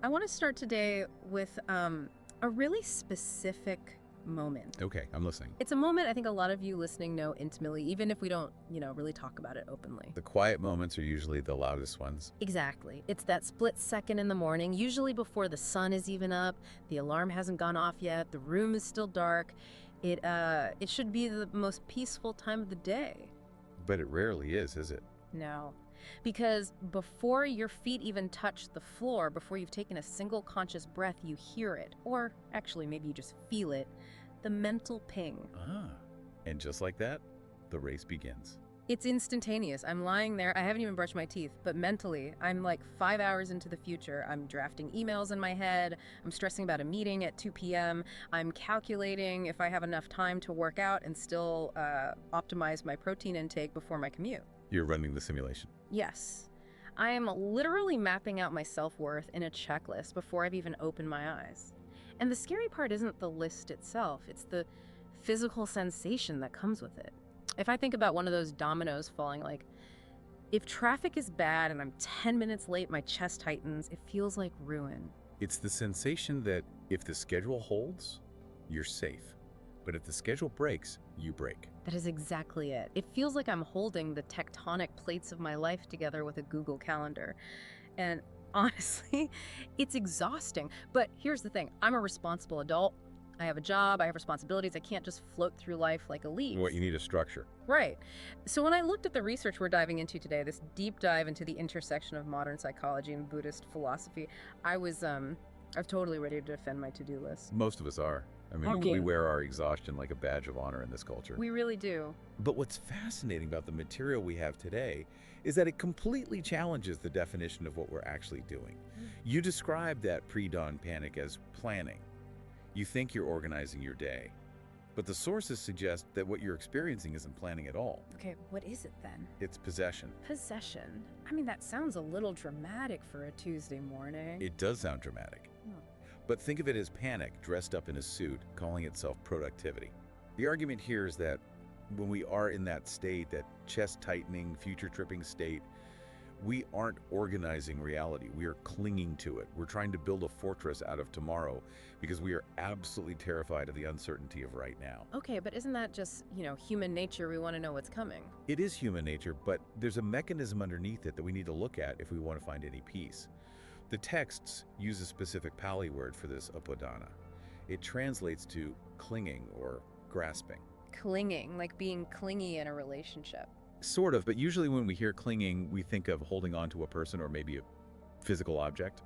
I want to start today with a really specific moment. Okay, I'm listening. It's a moment I think a lot of you listening know intimately, even if we don't, really talk about it openly. The quiet moments are usually the loudest ones. Exactly. It's that split second in the morning, usually before the sun is even up, the alarm hasn't gone off yet, the room is still dark. It should be the most peaceful time of the day. But it rarely is it? No. Because before your feet even touch the floor, before you've taken a single conscious breath, you hear it. Or actually, maybe you just feel it. The mental ping. Ah. And just like that, the race begins. It's instantaneous. I'm lying there. I haven't even brushed my teeth. But mentally, I'm like 5 hours into the future. I'm drafting emails in my head. I'm stressing about a meeting at 2 p.m. I'm calculating if I have enough time to work out and still optimize my protein intake before my commute. You're running the simulation. Yes. I am literally mapping out my self-worth in a checklist before I've even opened my eyes. And the scary part isn't the list itself, it's the physical sensation that comes with it. If I think about one of those dominoes falling, like, if traffic is bad and I'm 10 minutes late, my chest tightens, it feels like ruin. It's the sensation that if the schedule holds, you're safe. But if the schedule breaks, you break. That is exactly it. It feels like I'm holding the tectonic plates of my life together with a Google Calendar. And honestly, it's exhausting. But here's the thing. I'm a responsible adult. I have a job. I have responsibilities. I can't just float through life like a leaf. What you need is structure. Right. So when I looked at the research we're diving into today, this deep dive into the intersection of modern psychology and Buddhist philosophy, I was totally ready to defend my to-do list. Most of us are. I mean, Okay. we wear our exhaustion like a badge of honor in this culture. We really do. But what's fascinating about the material we have today is that it completely challenges the definition of what we're actually doing. You described that pre-dawn panic as planning. You think you're organizing your day. But the sources suggest that what you're experiencing isn't planning at all. Okay, what is it then? It's possession. Possession. I mean, that sounds a little dramatic for a Tuesday morning. It does sound dramatic. Oh. But think of it as panic dressed up in a suit, calling itself productivity. The argument here is that when we are in that state, that chest-tightening, future-tripping state, we aren't organizing reality. We are clinging to it. We're trying to build a fortress out of tomorrow because we are absolutely terrified of the uncertainty of right now. Okay, but isn't that just, human nature? We want to know what's coming. It is human nature, but there's a mechanism underneath it that we need to look at if we want to find any peace. The texts use a specific Pali word for this upadana. It translates to clinging or grasping. Clinging, like being clingy in a relationship. Sort of, but usually when we hear clinging, we think of holding on to a person or maybe a physical object.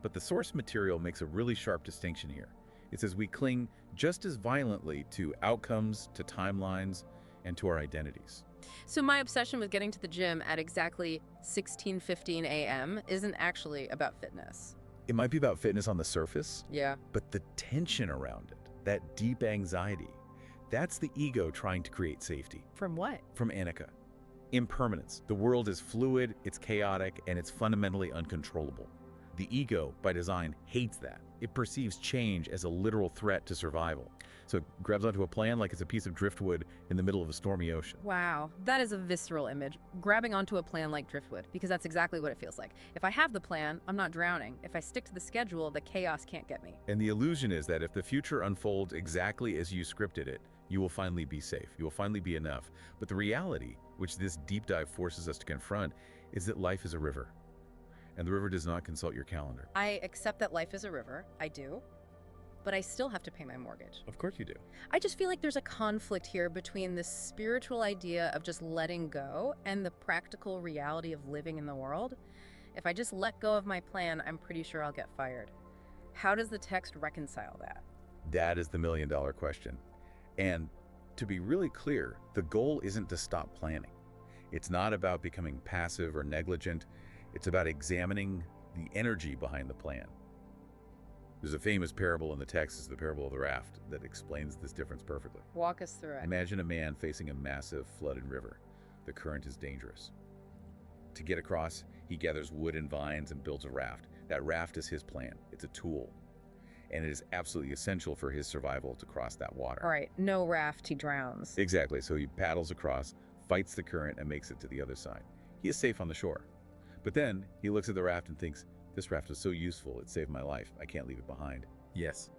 But the source material makes a really sharp distinction here. It says we cling just as violently to outcomes, to timelines, and to our identities. So my obsession with getting to the gym at exactly 16:15 a.m. isn't actually about fitness. It might be about fitness on the surface, Yeah. but the tension around it, that deep anxiety, that's the ego trying to create safety. From what? From Annika. Impermanence. The world is fluid, it's chaotic, and it's fundamentally uncontrollable. The ego, by design, hates that. It perceives change as a literal threat to survival. So it grabs onto a plan like it's a piece of driftwood in the middle of a stormy ocean. Wow, that is a visceral image. Grabbing onto a plan like driftwood, because that's exactly what it feels like. If I have the plan, I'm not drowning. If I stick to the schedule, the chaos can't get me. And the illusion is that if the future unfolds exactly as you scripted it, you will finally be safe. You will finally be enough. But the reality, which this deep dive forces us to confront, is that life is a river. And the river does not consult your calendar. I accept that life is a river. I do. But I still have to pay my mortgage. Of course you do. I just feel like there's a conflict here between this spiritual idea of just letting go and the practical reality of living in the world. If I just let go of my plan, I'm pretty sure I'll get fired. How does the text reconcile that? That is the million-dollar question. And to be really clear, the goal isn't to stop planning. It's not about becoming passive or negligent. It's about examining the energy behind the plan. There's a famous parable in the text, it's the parable of the raft, that explains this difference perfectly. Walk us through it. Imagine a man facing a massive flooded river. The current is dangerous. To get across, he gathers wood and vines and builds a raft. That raft is his plan. It's a tool. And it is absolutely essential for his survival to cross that water. All right, no raft, he drowns. Exactly. So he paddles across, fights the current, and makes it to the other side. He is safe on the shore. But then he looks at the raft and thinks, This raft is so useful, it saved my life. I can't leave it behind. Yes.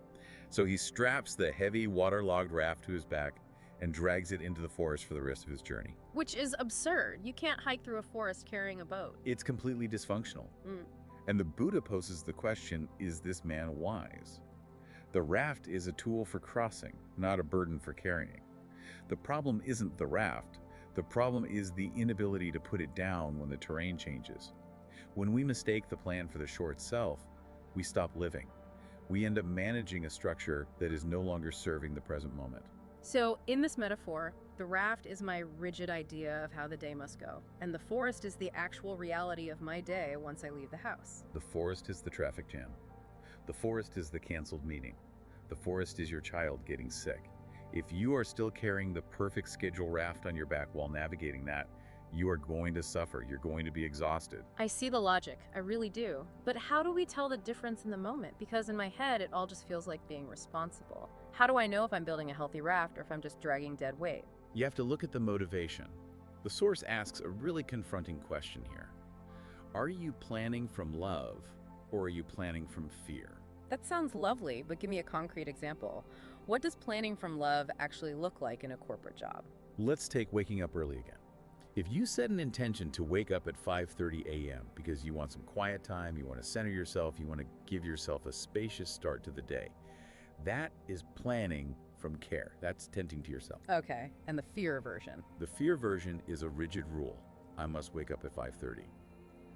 So he straps the heavy, waterlogged raft to his back and drags it into the forest for the rest of his journey. Which is absurd. You can't hike through a forest carrying a boat. It's completely dysfunctional. And the Buddha poses the question, is this man wise? The raft is a tool for crossing, not a burden for carrying. The problem isn't the raft. The problem is the inability to put it down when the terrain changes. When we mistake the plan for the short self, we stop living. We end up managing a structure that is no longer serving the present moment. So, in this metaphor, the raft is my rigid idea of how the day must go, and the forest is the actual reality of my day once I leave the house. The forest is the traffic jam. The forest is the canceled meeting. The forest is your child getting sick. If you are still carrying the perfect schedule raft on your back while navigating that, you are going to suffer. You're going to be exhausted. I see the logic, I really do. But how do we tell the difference in the moment? Because in my head, it all just feels like being responsible. How do I know if I'm building a healthy raft or if I'm just dragging dead weight? You have to look at the motivation. The source asks a really confronting question here. Are you planning from love or are you planning from fear? That sounds lovely, but give me a concrete example. What does planning from love actually look like in a corporate job? Let's take waking up early again. If you set an intention to wake up at 5:30 a.m. because you want some quiet time, you want to center yourself, you want to give yourself a spacious start to the day, that is planning from care. That's tending to yourself. Okay, and the fear version? The fear version is a rigid rule. I must wake up at 5:30.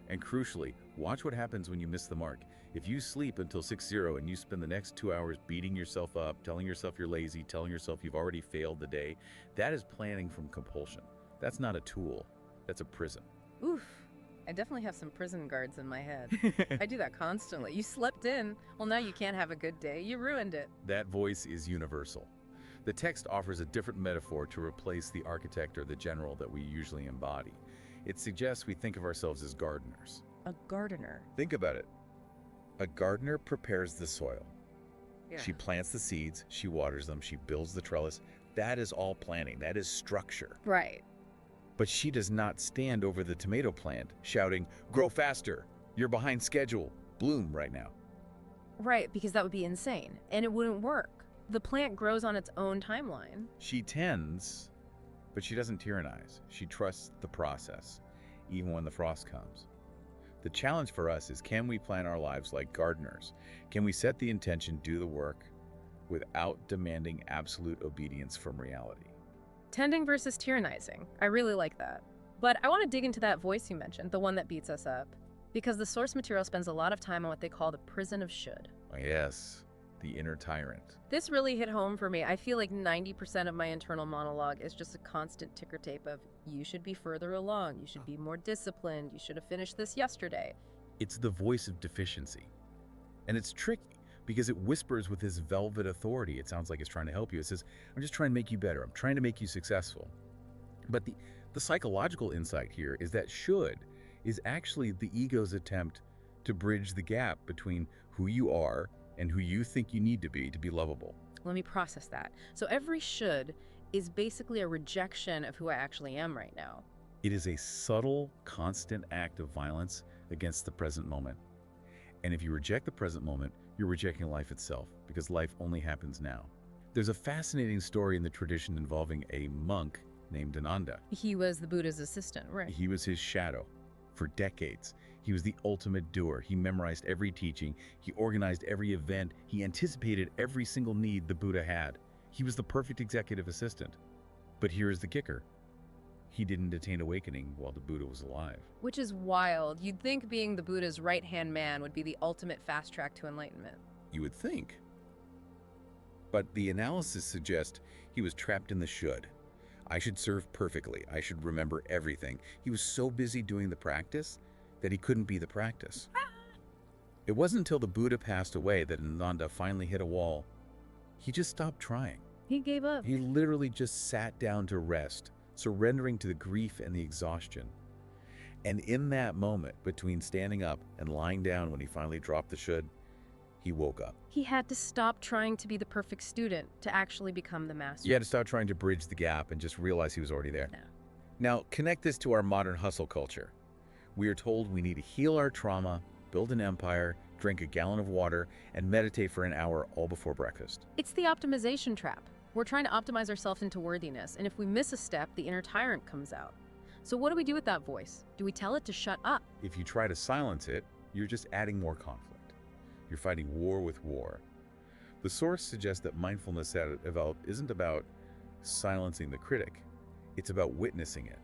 And crucially, watch what happens when you miss the mark. If you sleep until 6:0 and you spend the next 2 hours beating yourself up, telling yourself you're lazy, telling yourself you've already failed the day, that is planning from compulsion. That's not a tool. That's a prison. Oof. I definitely have some prison guards in my head. I do that constantly. You slept in. Well, now you can't have a good day. You ruined it. That voice is universal. The text offers a different metaphor to replace the architect or the general that we usually embody. It suggests we think of ourselves as gardeners. A gardener? Think about it. A gardener prepares the soil. Yeah. She plants the seeds, she waters them, she builds the trellis. That is all planning. That is structure. Right. But she does not stand over the tomato plant shouting, "Grow faster! You're behind schedule! Bloom right now!" Right, because that would be insane, and it wouldn't work. The plant grows on its own timeline. She tends, but she doesn't tyrannize. She trusts the process, even when the frost comes. The challenge for us is, can we plan our lives like gardeners? Can we set the intention, do the work, without demanding absolute obedience from reality? Tending versus tyrannizing. I really like that. But I want to dig into that voice you mentioned, the one that beats us up. Because the source material spends a lot of time on what they call the prison of should. Yes, the inner tyrant. This really hit home for me. I feel like 90% of my internal monologue is just a constant ticker tape of, you should be further along, you should be more disciplined, you should have finished this yesterday. It's the voice of deficiency. And it's tricky because it whispers with this velvet authority. It sounds like it's trying to help you. It says, I'm just trying to make you better. I'm trying to make you successful. But the psychological insight here is that should is actually the ego's attempt to bridge the gap between who you are and who you think you need to be lovable. Let me process that. So every should is basically a rejection of who I actually am right now. It is a subtle, constant act of violence against the present moment. And if you reject the present moment, you're rejecting life itself, because life only happens now. There's a fascinating story in the tradition involving a monk named Ananda. He was the Buddha's assistant, right? He was his shadow for decades. He was the ultimate doer. He memorized every teaching. He organized every event. He anticipated every single need the Buddha had. He was the perfect executive assistant. But here's the kicker. He didn't attain awakening while the Buddha was alive. Which is wild. You'd think being the Buddha's right-hand man would be the ultimate fast track to enlightenment. You would think. But the analysis suggests he was trapped in the should. I should serve perfectly. I should remember everything. He was so busy doing the practice that he couldn't be the practice. It wasn't until the Buddha passed away that Ananda finally hit a wall. He just stopped trying. He gave up. He literally just sat down to rest, surrendering to the grief and the exhaustion. And in that moment, between standing up and lying down when he finally dropped the should, he woke up. He had to stop trying to be the perfect student to actually become the master. You had to stop trying to bridge the gap and just realize he was already there. Yeah. Now, connect this to our modern hustle culture. We are told we need to heal our trauma, build an empire, drink a gallon of water, and meditate for an hour all before breakfast. It's the optimization trap. We're trying to optimize ourselves into worthiness, and if we miss a step, the inner tyrant comes out. So what do we do with that voice? Do we tell it to shut up? If you try to silence it, you're just adding more conflict. You're fighting war with war. The source suggests that mindfulness that it developed isn't about silencing the critic. It's about witnessing it.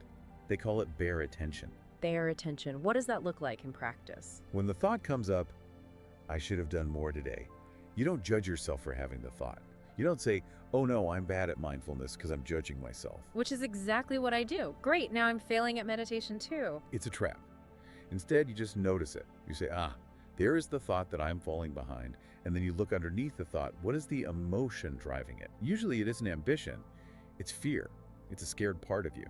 They call it bare attention. Bare attention. What does that look like in practice? When the thought comes up, I should have done more today, you don't judge yourself for having the thought. You don't say, oh no, I'm bad at mindfulness because I'm judging myself. Which is exactly what I do. Great, now I'm failing at meditation too. It's a trap. Instead, you just notice it. You say, there is the thought that I'm falling behind. And then you look underneath the thought, what is the emotion driving it? Usually it isn't ambition, it's fear. It's a scared part of you.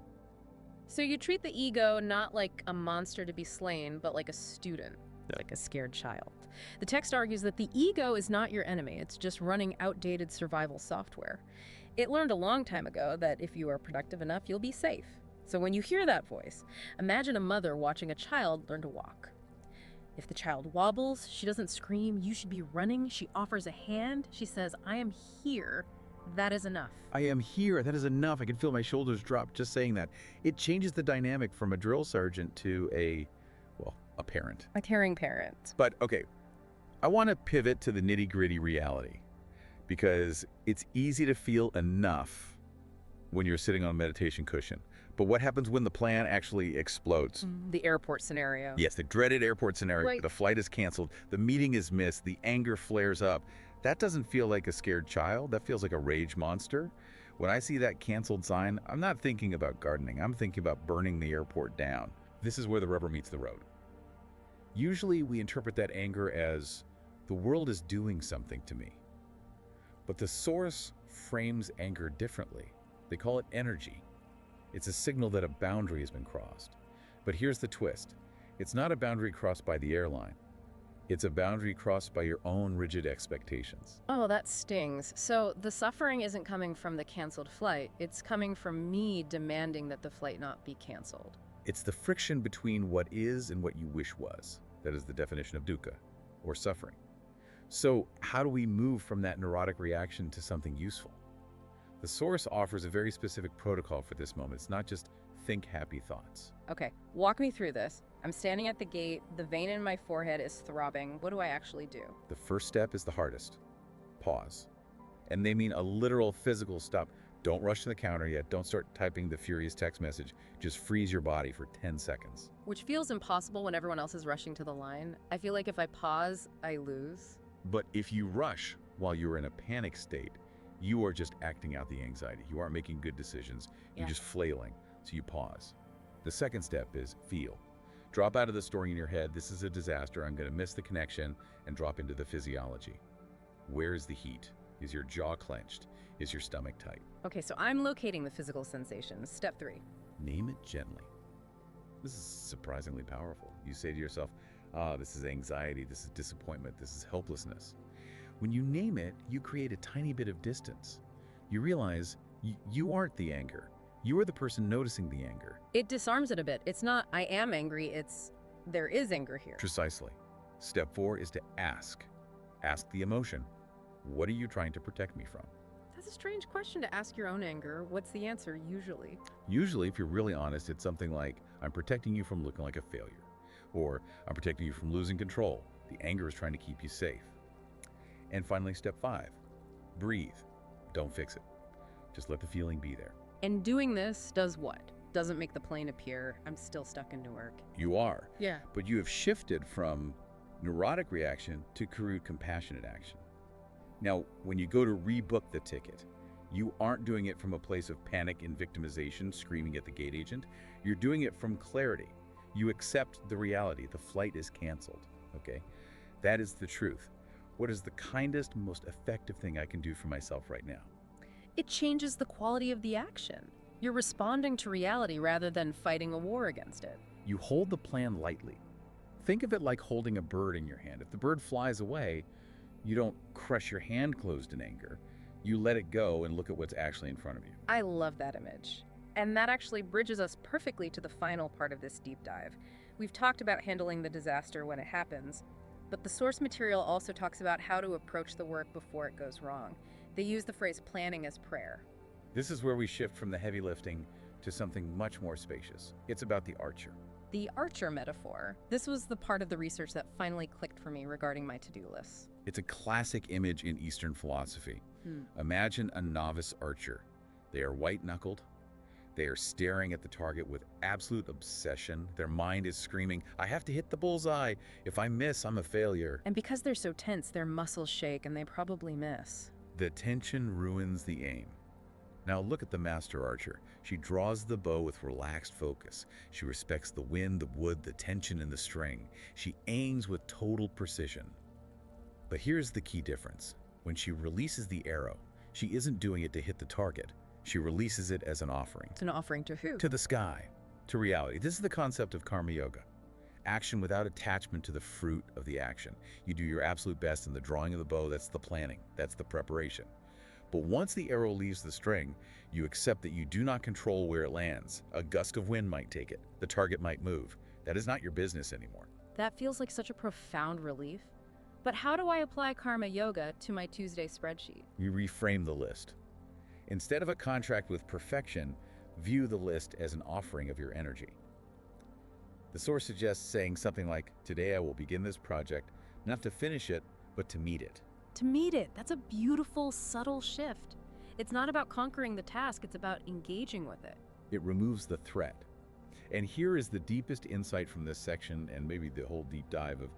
So you treat the ego not like a monster to be slain, but like a student, like a scared child. The text argues that the ego is not your enemy. It's just running outdated survival software. It learned a long time ago that if you are productive enough, you'll be safe. So when you hear that voice, imagine a mother watching a child learn to walk. If the child wobbles, she doesn't scream, you should be running. She offers a hand. She says, I am here. That is enough. I am here. That is enough. I can feel my shoulders drop just saying that. It changes the dynamic from a drill sergeant to a parent. A caring parent. But okay, I want to pivot to the nitty-gritty reality because it's easy to feel enough when you're sitting on a meditation cushion. But what happens when the plan actually explodes? The airport scenario. Yes, the dreaded airport scenario. Right. The flight is canceled. The meeting is missed. The anger flares up. That doesn't feel like a scared child. That feels like a rage monster. When I see that canceled sign, I'm not thinking about gardening. I'm thinking about burning the airport down. This is where the rubber meets the road. Usually we interpret that anger as the world is doing something to me. But the source frames anger differently. They call it energy. It's a signal that a boundary has been crossed. But here's the twist. It's not a boundary crossed by the airline. It's a boundary crossed by your own rigid expectations. Oh, that stings. So the suffering isn't coming from the canceled flight. It's coming from me demanding that the flight not be canceled. It's the friction between what is and what you wish was. That is the definition of dukkha, or suffering. So how do we move from that neurotic reaction to something useful? The source offers a very specific protocol for this moment. It's not just think happy thoughts. Okay, walk me through this. I'm standing at the gate, the vein in my forehead is throbbing. What do I actually do? The first step is the hardest. Pause. And they mean a literal physical stop. Don't rush to the counter yet. Don't start typing the furious text message. Just freeze your body for 10 seconds. Which feels impossible when everyone else is rushing to the line. I feel like if I pause, I lose. But if you rush while you're in a panic state, you are just acting out the anxiety. You aren't making good decisions. You're just flailing. So you pause. The second step is feel. Drop out of the story in your head. This is a disaster. I'm going to miss the connection, and drop into the physiology. Where's the heat? Is your jaw clenched? Is your stomach tight? Okay, so I'm locating the physical sensations. Step 3. Name it gently. This is surprisingly powerful. You say to yourself, this is anxiety, this is disappointment, this is helplessness. When you name it, you create a tiny bit of distance. You realize you aren't the anger. You are the person noticing the anger. It disarms it a bit. It's not, I am angry, it's, there is anger here. Precisely. Step 4 is to ask. Ask the emotion. What are you trying to protect me from? That's a strange question to ask your own anger. What's the answer usually? Usually, if you're really honest, it's something like, I'm protecting you from looking like a failure. Or, I'm protecting you from losing control. The anger is trying to keep you safe. And finally, step 5, breathe. Don't fix it. Just let the feeling be there. And doing this does what? Doesn't make the plane appear. I'm still stuck in Newark. You are. Yeah. But you have shifted from neurotic reaction to crude compassionate action. Now, when you go to rebook the ticket, you aren't doing it from a place of panic and victimization, screaming at the gate agent. You're doing it from clarity. You accept the reality. The flight is canceled, okay? That is the truth. What is the kindest, most effective thing I can do for myself right now? It changes the quality of the action. You're responding to reality rather than fighting a war against it. You hold the plan lightly. Think of it like holding a bird in your hand. If the bird flies away, you don't crush your hand closed in anger. You let it go and look at what's actually in front of you. I love that image. And that actually bridges us perfectly to the final part of this deep dive. We've talked about handling the disaster when it happens, but the source material also talks about how to approach the work before it goes wrong. They use the phrase planning as prayer. This is where we shift from the heavy lifting to something much more spacious. It's about the archer. The archer metaphor. This was the part of the research that finally clicked for me regarding my to-do list. It's a classic image in Eastern philosophy. Imagine a novice archer. They are white-knuckled. They are staring at the target with absolute obsession. Their mind is screaming, I have to hit the bullseye. If I miss, I'm a failure. And because they're so tense, their muscles shake and they probably miss. The tension ruins the aim. Now look at the master archer. She draws the bow with relaxed focus. She respects the wind, the wood, the tension in the string. She aims with total precision. But here's the key difference. When she releases the arrow, she isn't doing it to hit the target. She releases it as an offering. It's an offering to who? To the sky, to reality. This is the concept of karma yoga. Action without attachment to the fruit of the action. You do your absolute best in the drawing of the bow. That's the planning. That's the preparation. But once the arrow leaves the string, you accept that you do not control where it lands. A gust of wind might take it. The target might move. That is not your business anymore. That feels like such a profound relief. But how do I apply karma yoga to my Tuesday spreadsheet? You reframe the list. Instead of a contract with perfection, view the list as an offering of your energy. The source suggests saying something like, today I will begin this project, not to finish it, but to meet it. To meet it, that's a beautiful, subtle shift. It's not about conquering the task, it's about engaging with it. It removes the threat. And here is the deepest insight from this section, and maybe the whole deep dive of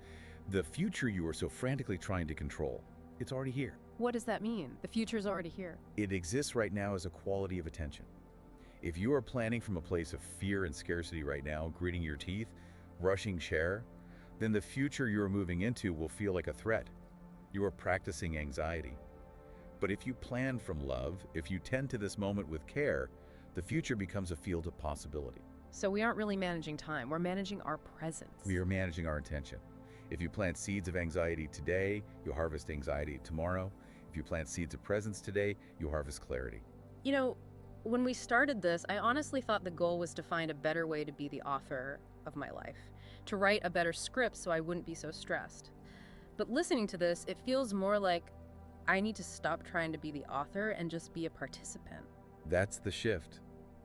the future you are so frantically trying to control. It's already here. What does that mean? The future's already here. It exists right now as a quality of attention. If you are planning from a place of fear and scarcity right now, gritting your teeth, rushing chair, then the future you are moving into will feel like a threat. You are practicing anxiety. But if you plan from love, if you tend to this moment with care, the future becomes a field of possibility. So we aren't really managing time, we're managing our presence. We are managing our attention. If you plant seeds of anxiety today, you'll harvest anxiety tomorrow. If you plant seeds of presence today, you'll harvest clarity. You know, when we started this, I honestly thought the goal was to find a better way to be the author of my life, to write a better script so I wouldn't be so stressed. But listening to this, it feels more like I need to stop trying to be the author and just be a participant. That's the shift.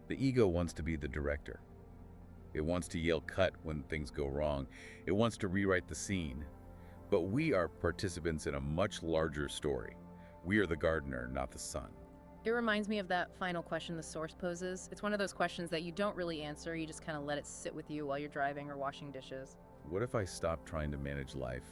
The ego wants to be the director. It wants to yell cut when things go wrong. It wants to rewrite the scene. But we are participants in a much larger story. We are the gardener, not the sun. It reminds me of that final question the source poses. It's one of those questions that you don't really answer, you just kind of let it sit with you while you're driving or washing dishes. What if I stopped trying to manage life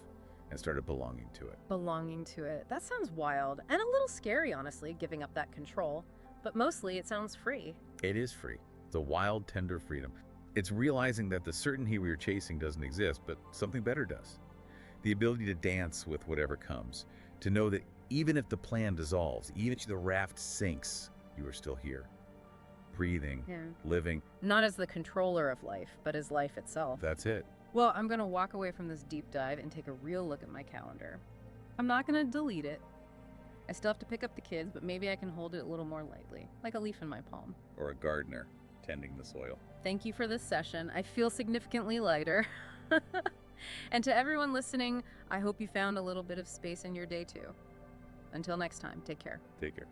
and started belonging to it? Belonging to it. That sounds wild and a little scary, honestly, giving up that control. But mostly it sounds free. It is free. It's a wild, tender freedom. It's realizing that the certainty we are chasing doesn't exist, but something better does. The ability to dance with whatever comes, to know that even if the plan dissolves, even if the raft sinks, you are still here, breathing, living. Not as the controller of life, but as life itself. That's it. Well, I'm going to walk away from this deep dive and take a real look at my calendar. I'm not going to delete it. I still have to pick up the kids, but maybe I can hold it a little more lightly, like a leaf in my palm. Or a gardener tending the soil. Thank you for this session. I feel significantly lighter. And to everyone listening, I hope you found a little bit of space in your day too. Until next time, take care. Take care.